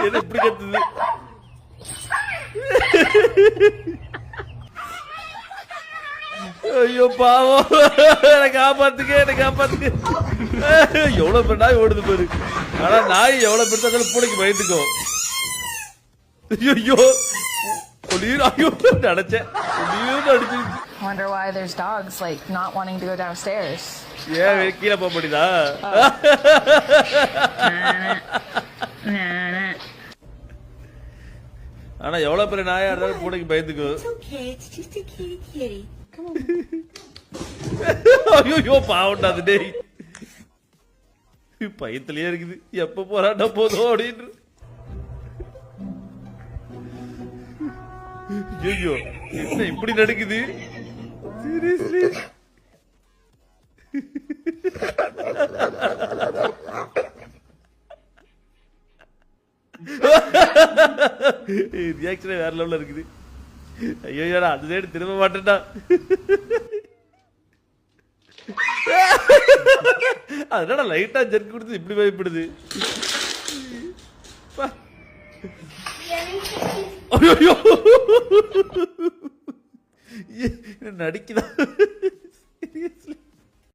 என்ன இப்படி கத்துது? ஐயோ பாவம், எனக்கு காப்பாத்துக்க. எவ்வளவு பேர் நாய் ஓடுது பாரு. ஆனா நாய் எவ்வளவு பேர் இருந்தாலும் பூனைக்கு பயந்துக்கோ. ஐயோ நினைச்சேன். Wonder why there's dogs like not wanting to go downstairs. ஏன் கீழே போக முடியுதா? ஆனா எவ்வளவு பெரிய நாயா இருந்தாலும் பூனைக்கு பயந்துக்கோ. ஐயோ பாவண்டா அது. டேய் பயத்திலேயே இருக்குது. எப்ப போராட்டா போதும் அப்படின்னு. ஐயோ என்ன இப்படி நடக்குது? சீரியஸ்லி ரியாக்ஷனே வேற லெவல்ல இருக்குது. ஐயோ அது சைடு திரும்ப மாட்டேன்டா. அதனால லைட்டா ஜெர்க் கொடுத்து இப்படி பயப்படுது. நடிக்குதா?